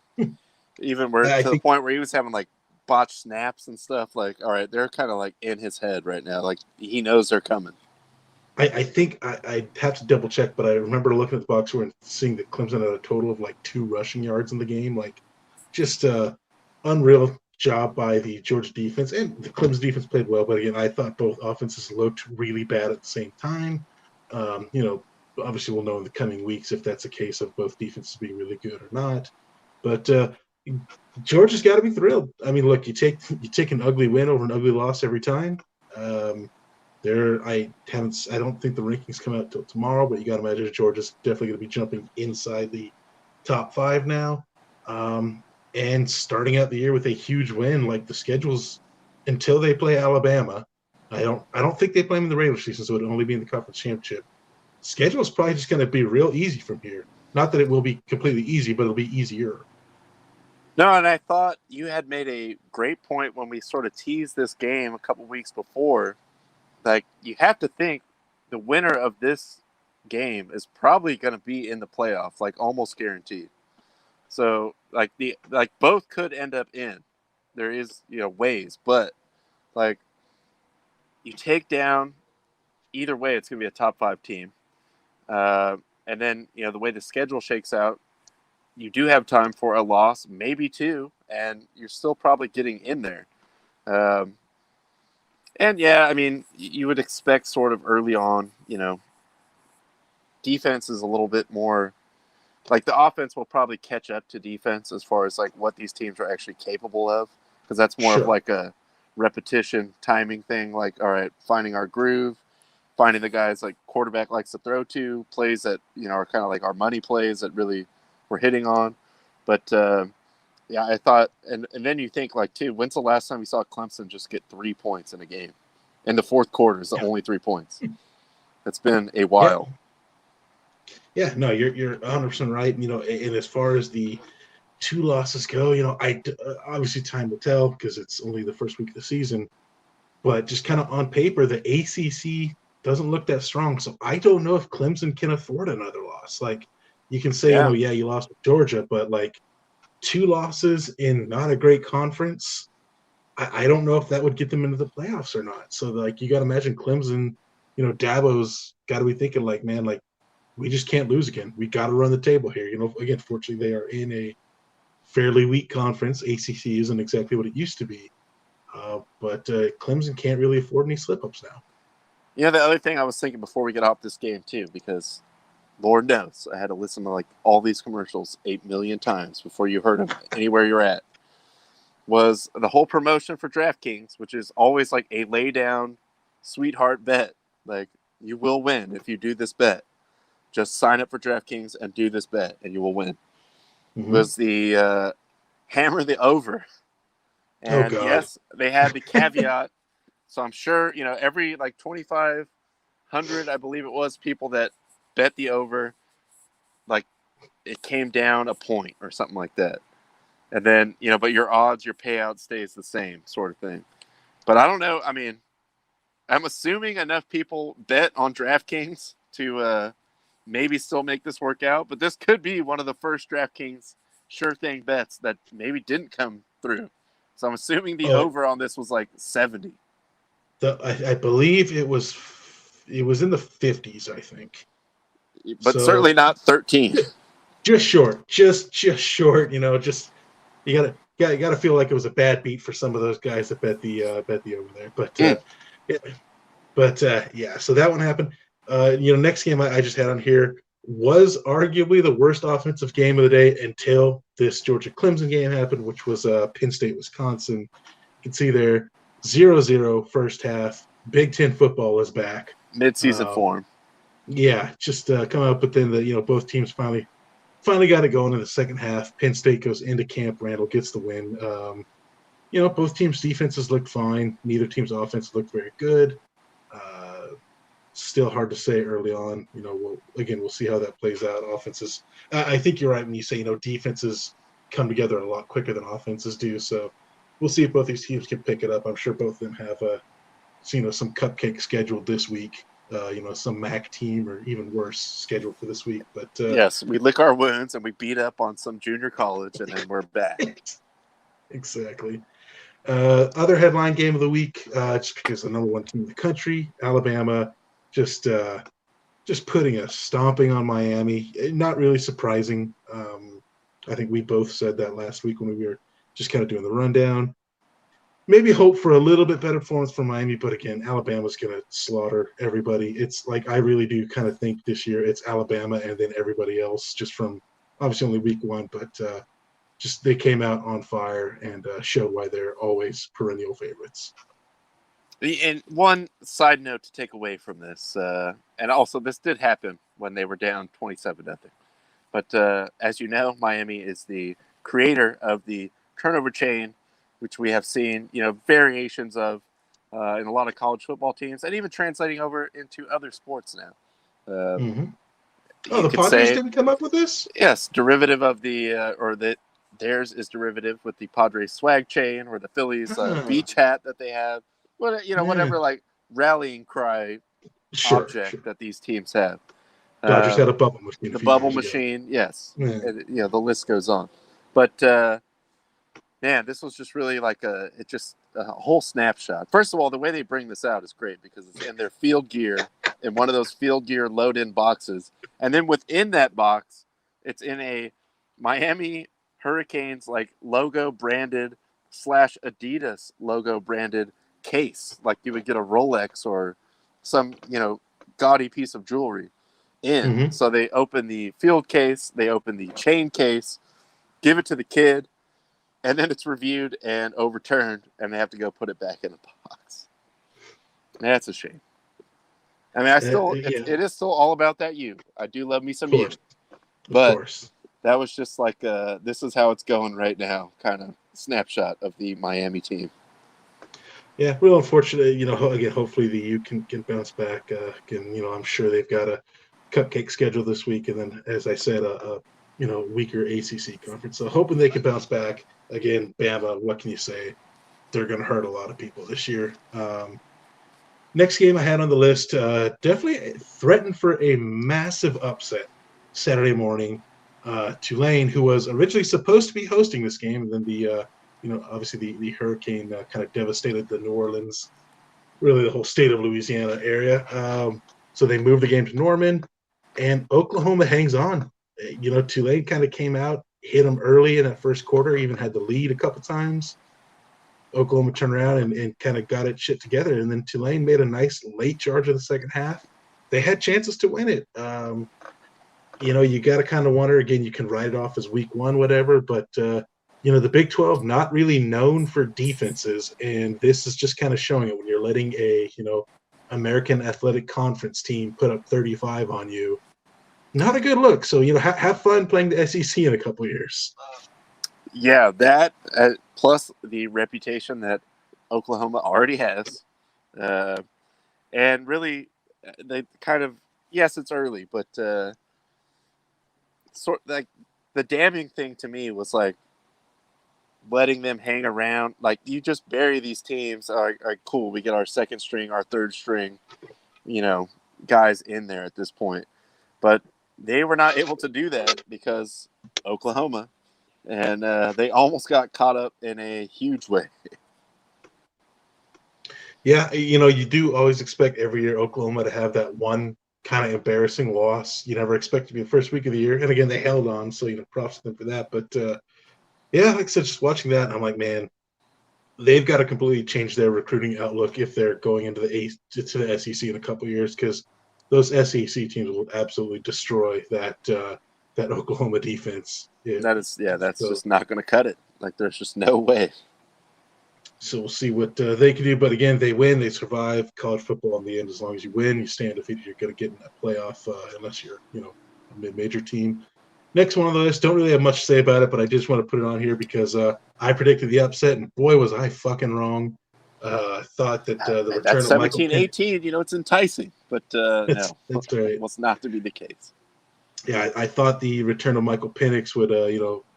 Even the point where he was having, like, botched snaps and stuff. Like, all right, they're kind of, like, in his head right now. Like, he knows they're coming. I think I have to double check, but I remember looking at the box score and seeing that Clemson had a total of like 2 rushing yards in the game. Like, just unreal job by the Georgia defense, and the Clemson defense played well. But again, I thought both offenses looked really bad at the same time. Obviously we'll know in the coming weeks if that's a case of both defenses being really good or not. But Georgia's got to be thrilled. I mean, look, you take an ugly win over an ugly loss every time. I don't think the rankings come out till tomorrow, but you got to imagine Georgia's definitely going to be jumping inside the top 5 now, and starting out the year with a huge win. Like, the schedules until they play Alabama, I don't think they play them in the regular season, so it'll only be in the conference championship. Schedule is probably just going to be real easy from here. Not that it will be completely easy, but it'll be easier. No, and I thought you had made a great point when we sort of teased this game a couple weeks before. Like, you have to think the winner of this game is probably going to be in the playoff, like almost guaranteed. So, like, both could end up in. There is, ways, but like, you take down either way, it's going to be a top 5 team. And then, the way the schedule shakes out, you do have time for a loss, maybe 2, and you're still probably getting in there. And yeah, I mean, you would expect sort of early on, defense is a little bit more, like, the offense will probably catch up to defense as far as like what these teams are actually capable of, because that's more of like a repetition timing thing. Like, all right, finding our groove, finding the guys like quarterback likes to throw to, plays that, are kind of like our money plays that really we're hitting on. But yeah, I thought, and then you think, like, too, when's the last time you saw Clemson just get 3 points in a game? In the fourth quarter is the only 3 points. It's been a while. Yeah, no, you're 100% right. And as far as the 2 losses go, obviously time will tell because it's only the first week of the season. But just kind of on paper, the ACC doesn't look that strong. So I don't know if Clemson can afford another loss. Like, you can say, you lost with Georgia, but like, 2 losses in not a great conference, I don't know if that would get them into the playoffs or not. So, like, you got to imagine Clemson, Dabo's got to be thinking, like, man, like, we just can't lose again. We got to run the table here. Again, fortunately, they are in a fairly weak conference. ACC isn't exactly what it used to be. But Clemson can't really afford any slip-ups now. The other thing I was thinking before we get off this game, too, because Lord knows I had to listen to like all these commercials 8 million times before you heard them anywhere you're at, was the whole promotion for DraftKings, which is always like a lay down sweetheart bet. Like, you will win if you do this bet. Just sign up for DraftKings and do this bet and you will win. was the hammer the over. Oh, And God. yes, they had the caveat. So I'm sure, every like 2,500, I believe it was, people that bet the over, like it came down a point or something like that. And then, but your odds, your payout stays the same sort of thing. But I don't know. I mean, I'm assuming enough people bet on DraftKings to maybe still make this work out. But this could be one of the first DraftKings sure thing bets that maybe didn't come through. So I'm assuming the over on this was like 70. I believe it was in the 50s, I think. But certainly not 13. Just short. Just short, you gotta feel like it was a bad beat for some of those guys that bet the over there. But yeah, so that one happened. Next game I just had on here was arguably the worst offensive game of the day until this Georgia Clemson game happened, which was Penn State, Wisconsin. You can see there 0-0 first half. Big Ten football is back. Mid-season form. Yeah, just coming up, but then both teams finally got it going in the second half. Penn State goes into camp. Randall gets the win. Both teams' defenses looked fine. Neither team's offense looked very good. Still hard to say early on. We'll see how that plays out. Offenses, I think you're right when you say, defenses come together a lot quicker than offenses do. So we'll see if both these teams can pick it up. I'm sure both of them have, some cupcake scheduled this week. Some MAC team or even worse scheduled for this week. But yes, we lick our wounds and we beat up on some junior college, and then we're back. Exactly. Other headline game of the week, just because the number one team in the country, Alabama, just putting a stomping on Miami. Not really surprising. I think we both said that last week when we were just kind of doing the rundown. Maybe hope for a little bit better performance from Miami, but again, Alabama's going to slaughter everybody. It's like I really do kind of think this year it's Alabama and then everybody else, just from obviously only week one, but just they came out on fire and showed why they're always perennial favorites. And one side note to take away from this, and also this did happen when they were down 27-0. But as you know, Miami is the creator of the turnover chain, which we have seen, variations of in a lot of college football teams, and even translating over into other sports now. The Padres didn't come up with this? Yes, derivative of theirs is derivative with the Padres swag chain or the Phillies beach hat that they have. Whatever like rallying cry object that these teams have. Dodgers had a bubble machine. The bubble machine, yes. Yeah. And, the list goes on. But man, this was just really like a whole snapshot. First of all, the way they bring this out is great because it's in their field gear, in one of those field gear load-in boxes. And then within that box, it's in a Miami Hurricanes like logo branded / Adidas logo branded case, like you would get a Rolex or some, gaudy piece of jewelry in. Mm-hmm. So they open the field case, they open the chain case, give it to the kid, and then it's reviewed and overturned, and they have to go put it back in the box. That's a shame. I mean, it is still all about that U. I do love me some U. But that was just like this is how it's going right now, kind of snapshot of the Miami team. Yeah, real unfortunate. Again, hopefully the U can bounce back. I'm sure they've got a cupcake schedule this week, and then, as I said, a weaker ACC conference. So hoping they can bounce back. Again, Bama, what can you say? They're going to hurt a lot of people this year. Next game I had on the list, definitely threatened for a massive upset Saturday morning. Tulane, who was originally supposed to be hosting this game, and then the obviously the hurricane kind of devastated the New Orleans, really the whole state of Louisiana area. So they moved the game to Norman, and Oklahoma hangs on. Tulane kind of came out, hit them early in that first quarter, even had the lead a couple times. Oklahoma turned around and kind of got it shit together, and then Tulane made a nice late charge in the second half. They had chances to win it. You got to kind of wonder, again, you can write it off as week one, whatever, but the Big 12 not really known for defenses, and this is just kind of showing it when you're letting a American Athletic Conference team put up 35 on you. not a good look. So, have fun playing the SEC in a couple of years. Yeah, that plus the reputation that Oklahoma already has. And really, they kind of, yes, it's early, but sort like the damning thing to me was like letting them hang around. Like, you just bury these teams. All right, cool. We get our second string, our third string, guys in there at this point. But they were not able to do that because Oklahoma, and they almost got caught up in a huge way. Yeah, you do always expect every year Oklahoma to have that one kind of embarrassing loss. You never expect to be the first week of the year. And again, they held on, so props to them for that. But yeah, like I said, just watching that, I'm like, man, they've got to completely change their recruiting outlook if they're going into the SEC in a couple of years, because those SEC teams will absolutely destroy that Oklahoma defense. Yeah. That's just not going to cut it. Like, there's just no way. So we'll see what they can do. But again, they win, they survive. College football in the end, as long as you win, you stay undefeated, you're going to get in that playoff unless you're, a mid-major team. Next one on the list, don't really have much to say about it, but I just want to put it on here because I predicted the upset, and boy, was I fucking wrong. I thought that the return of Michael 17-18, it's enticing, but no, that's right. Was not to be the case. Yeah, I thought the return of Michael Penix would,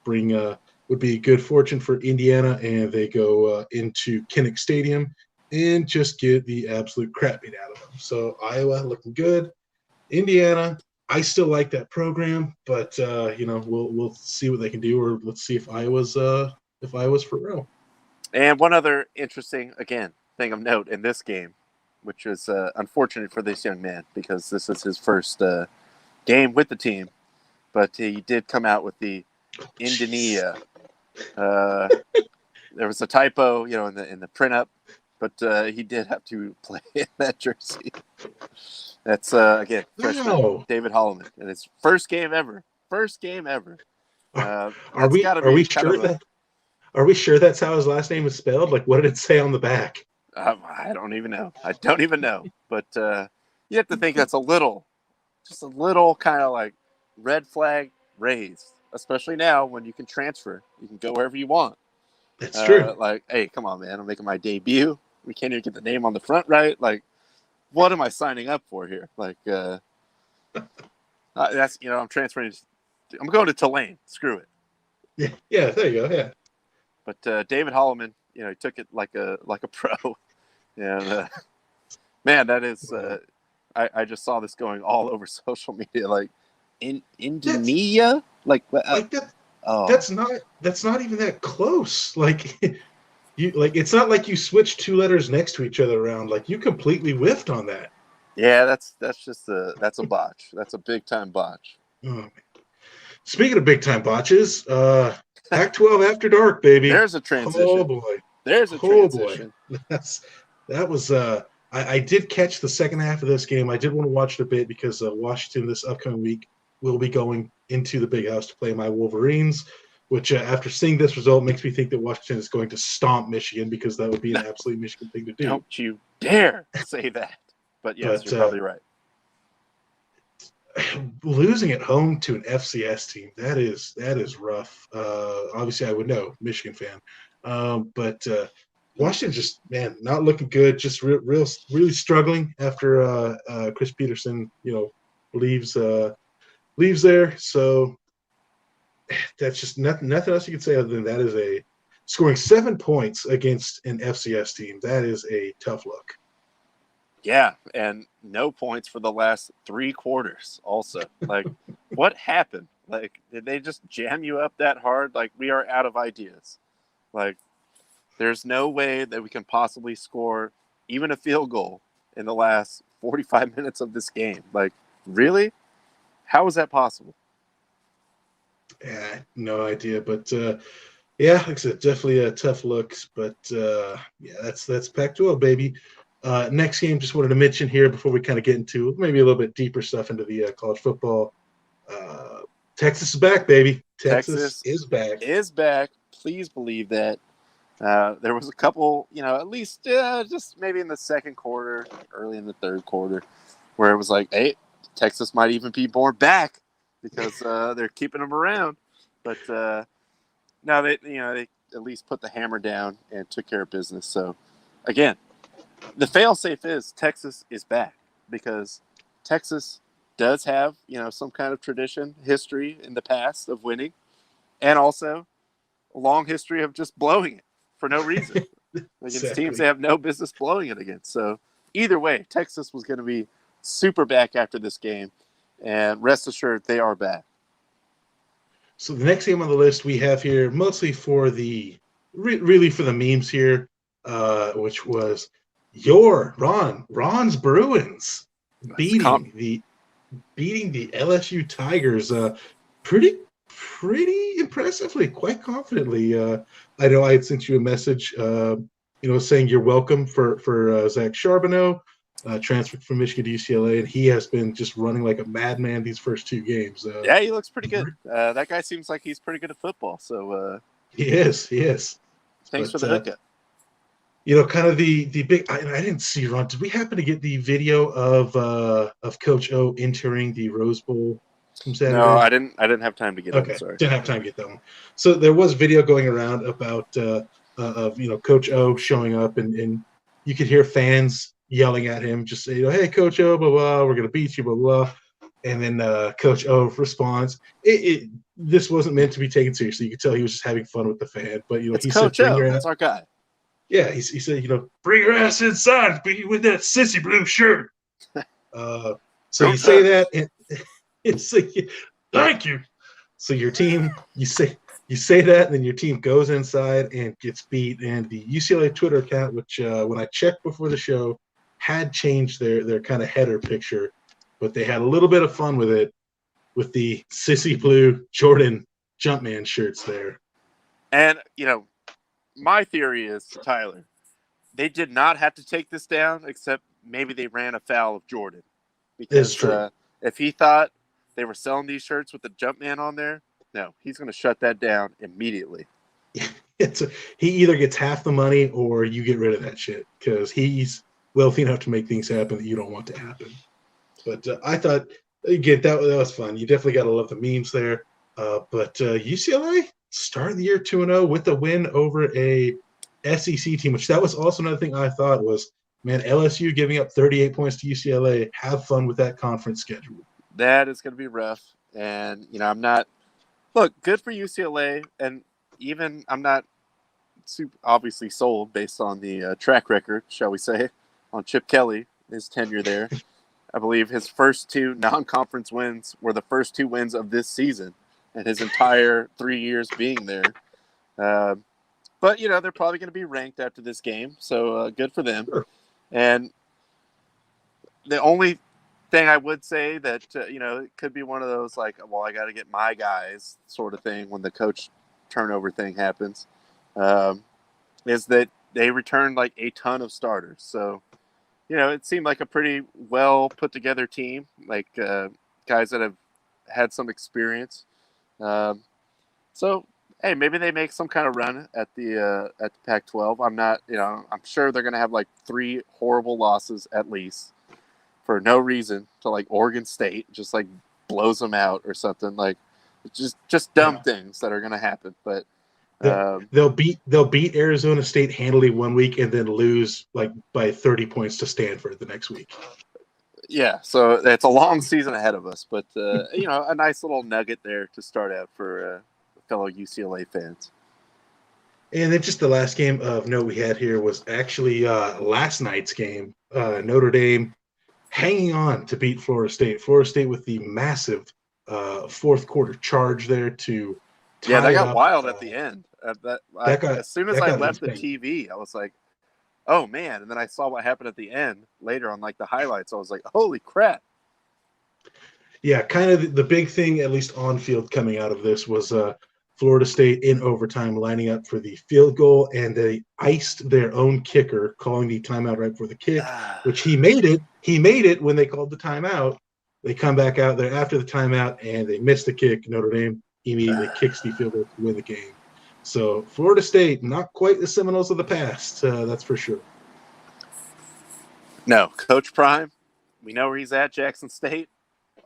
bring would be good fortune for Indiana, and they go into Kinnick Stadium and just get the absolute crap beat out of them. So Iowa looking good. Indiana, I still like that program, but we'll see what they can do, or let's see if Iowa's for real. And one other interesting, again, thing of note in this game, which is unfortunate for this young man because this is his first game with the team, but he did come out with the Indonesia. There was a typo, in the print up, but he did have to play in that jersey. That's again, freshman David Holloman, and his first game ever. Are we sure that's how his last name is spelled? Like, what did it say on the back? I don't even know. But you have to think that's just a little kind of like red flag raised, especially now when you can transfer. You can go wherever you want. That's true. Like, hey, come on, man. I'm making my debut. We can't even get the name on the front right. Like, what am I signing up for here? Like, that's, I'm transferring. I'm going to Tulane. Screw it. Yeah, there you go. Yeah. But David Holloman, he took it like a pro. And man, that is. I just saw this going all over social media. Like, in Indonesia, that's not even that close. Like, it's not like you switched two letters next to each other around. Like, you completely whiffed on that. Yeah, that's a botch. That's a big time botch. Oh, man. Speaking of big time botches, Pac-12 After Dark, baby. There's a transition. Oh boy. There's a transition. Boy. That was. I did catch the second half of this game. I did want to watch it a bit because Washington this upcoming week will be going into the Big House to play my Wolverines, which after seeing this result makes me think that Washington is going to stomp Michigan, because that would be an absolute Michigan thing to do. Don't you dare say that. But yes, you're probably right. Losing at home to an FCS team, that is rough. Obviously, I would know, Michigan fan. But Washington just, man, not looking good. Just really struggling after Chris Peterson, leaves there. So that's just nothing else you can say other than that is scoring 7 points against an FCS team. That is a tough look. Yeah, and no points for the last 3 quarters also. Like, what happened? Like, did they just jam you up that hard? Like, we are out of ideas. Like, there's no way that we can possibly score even a field goal in the last 45 minutes of this game. Like, really? How is that possible? Yeah, no idea. But, yeah, like I said, definitely a tough looks. But, yeah, that's Pac-12, baby. Next game, just wanted to mention here before we kind of get into maybe a little bit deeper stuff into the college football. Texas is back, baby. Texas is back. Is back. Please believe that. There was a couple, at least just maybe in the second quarter, early in the third quarter, where it was like, hey, Texas might even be more back because they're keeping him around. But no, they at least put the hammer down and took care of business. So again, the fail-safe is Texas is back because Texas does have some kind of tradition, history in the past of winning, and also a long history of just blowing it for no reason against teams they have no business blowing it against. So either way, Texas was going to be super back after this game, and rest assured they are back. So the next game on the list we have here, mostly for really for the memes here, which was Ron's Bruins beating the LSU Tigers pretty impressively, quite confidently. I know I had sent you a message, saying you're welcome for Zach Charbonneau, transferred from Michigan to UCLA, and he has been just running like a madman these first two games. Yeah, he looks pretty good. That guy seems like he's pretty good at football. So he is. Thanks for the hookup. Kind of the big. I didn't see Ron. Did we happen to get the video of Coach O entering the Rose Bowl from Saturday? No, I didn't have time to get okay. it. Sorry, didn't have time to get that one. So there was video going around about of Coach O showing up, and you could hear fans yelling at him, just say, "Hey, Coach O, blah blah, we're gonna beat you, blah blah." And then Coach O responds, "This wasn't meant to be taken seriously." You could tell he was just having fun with the fan, but it's he Coach said, O. That's our guy. Yeah, he said, bring your ass inside with that sissy blue shirt. So you say that, and it's like, thank you. So your team, you say that, and then your team goes inside and gets beat. And the UCLA Twitter account, which when I checked before the show, had changed their kind of header picture, but they had a little bit of fun with it, with the sissy blue Jordan Jumpman shirts there. And my theory is, Tyler, they did not have to take this down, except maybe they ran afoul of Jordan. Because if he thought they were selling these shirts with the Jumpman on there, no, he's going to shut that down immediately. He either gets half the money or you get rid of that shit, because he's wealthy enough to make things happen that you don't want to happen. But I thought, again, that was fun. You definitely got to love the memes there. But UCLA started the year 2-0 with a win over a SEC team, which that was also another thing I thought was, man, LSU giving up 38 points to UCLA. Have fun with that conference schedule. That is going to be rough. And, I'm not – look, good for UCLA. And even I'm not super obviously sold based on the track record, shall we say, on Chip Kelly, his tenure there. I believe his first two non-conference wins were the first two wins of this season and his entire 3 years being there. But, they're probably going to be ranked after this game, so good for them. Sure. And the only thing I would say that, it could be one of those, like, well, I got to get my guys sort of thing when the coach turnover thing happens, is that they returned, like, a ton of starters. So, it seemed like a pretty well put together team, like guys that have had some experience. So, hey, maybe they make some kind of run at the Pac-12. I'm not, I'm sure they're going to have like 3 horrible losses at least for no reason to like Oregon State, just like blows them out or something. Like just dumb things that are going to happen. But they'll beat Arizona State handily one week and then lose like by 30 points to Stanford the next week. Yeah, so it's a long season ahead of us, but a nice little nugget there to start out for fellow UCLA fans. And then just the last game of note we had here was actually last night's game. Notre Dame hanging on to beat Florida State. Florida State with the massive fourth quarter charge there to tie that got up. Wild at the end. As soon as I left the TV, I was like, oh, man. And then I saw what happened at the end later on, like, the highlights. I was like, holy crap. Yeah, kind of the big thing, at least on field, coming out of this was Florida State in overtime lining up for the field goal, and they iced their own kicker, calling the timeout right before the kick, which he made it. He made it when they called the timeout. They come back out there after the timeout, and they missed the kick. Notre Dame immediately kicks the field goal to win the game. So Florida State, not quite the Seminoles of the past, that's for sure. No, Coach Prime, we know where he's at, Jackson State.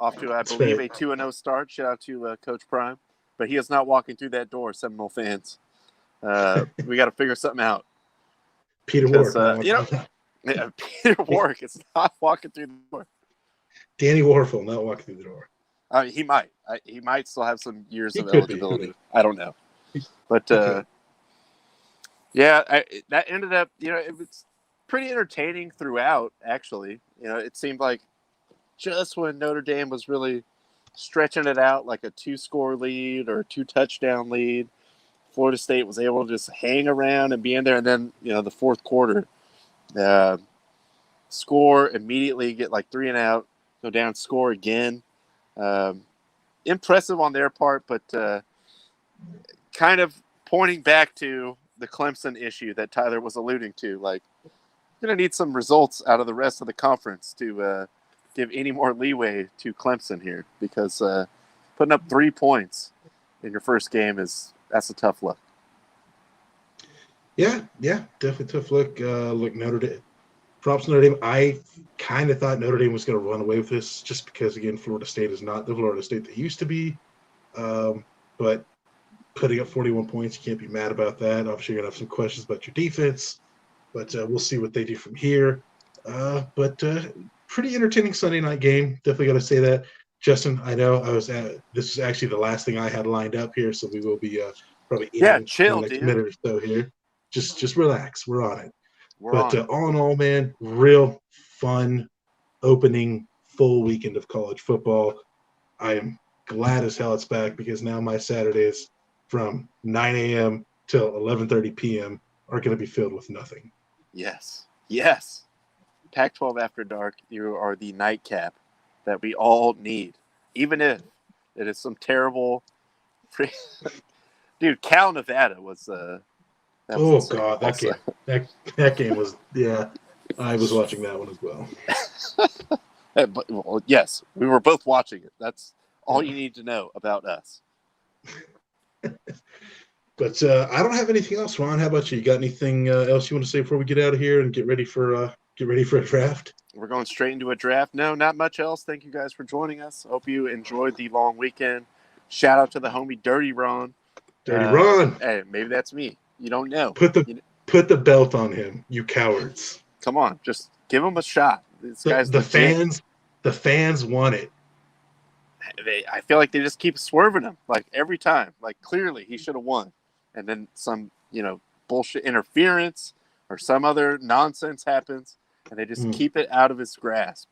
Off to, I That's believe, right. a 2-0 start. Shout out to Coach Prime. But he is not walking through that door, Seminole fans. We got to figure something out. Peter Because, Warwick. Peter Warwick is not walking through the door. Danny Warfel not walking through the door. He might. He might still have some years He of could eligibility. be. I don't know. But, that ended up, it was pretty entertaining throughout, actually. It seemed like just when Notre Dame was really stretching it out like a 2-score lead or a 2-touchdown lead, Florida State was able to just hang around and be in there. And then, the fourth quarter, score immediately, get like 3 and out, go down, score again. Impressive on their part, but kind of pointing back to the Clemson issue that Tyler was alluding to. Like, you're going to need some results out of the rest of the conference to give any more leeway to Clemson here, because putting up 3 points in your first game that's a tough look. Yeah, definitely tough look. Look, Notre Dame. Props to Notre Dame. I kind of thought Notre Dame was going to run away with this, just because, again, Florida State is not the Florida State they used to be. But putting up 41 points, you can't be mad about that. Obviously, you're going to have some questions about your defense, but we'll see what they do from here. But pretty entertaining Sunday night game. Definitely got to say that. Justin, I know this is actually the last thing I had lined up here, so we will be probably chill, in the next dude. minute or so here. Just relax. We're on it. But all in all, man, real fun opening full weekend of college football. I am glad as hell it's back, because now my Saturdays from 9 a.m. till 11:30 p.m. are going to be filled with nothing. Yes. Pac-12 After Dark, you are the nightcap that we all need, even if it is some terrible dude. Cal, Nevada was insane. God, that game was, yeah, I was watching that one as well. Well, yes, we were both watching it. That's all you need to know about us. But I don't have anything else, Ron. How about you? You got anything else you want to say before we get out of here and get ready for a draft? We're going straight into a draft. No, not much else. Thank you guys for joining us. Hope you enjoyed the long weekend. Shout out to the homie Dirty Ron. Ron. Hey, maybe that's me. You don't know. Put the belt on him, you cowards. Come on, just give him a shot. This guy's the fans want it. I feel like they just keep swerving him, like, every time. Like, clearly he should have won, and then some bullshit interference or some other nonsense happens, and they just keep it out of his grasp.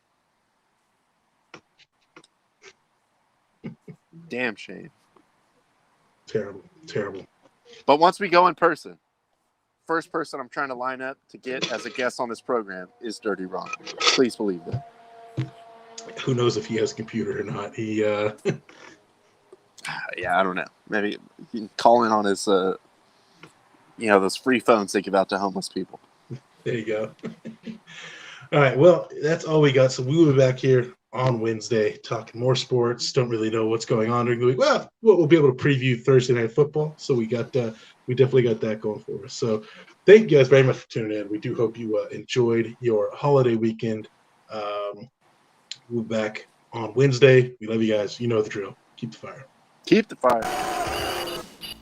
Damn shame. Terrible. But once we go in person, first person I'm trying to line up to get as a guest on this program is Dirty Ron. Please believe that. Who knows if he has a computer or not? He yeah, I don't know. Maybe he can call in on his those free phones they give out to homeless people. There you go. All right, well, that's all we got. So we will be back here on Wednesday talking more sports. Don't really know what's going on during the week. Well, we'll be able to preview Thursday Night Football. So we definitely got that going for us. So thank you guys very much for tuning in. We do hope you enjoyed your holiday weekend. We'll be back on Wednesday. We love you guys. You know the drill. Keep the fire. Keep the fire.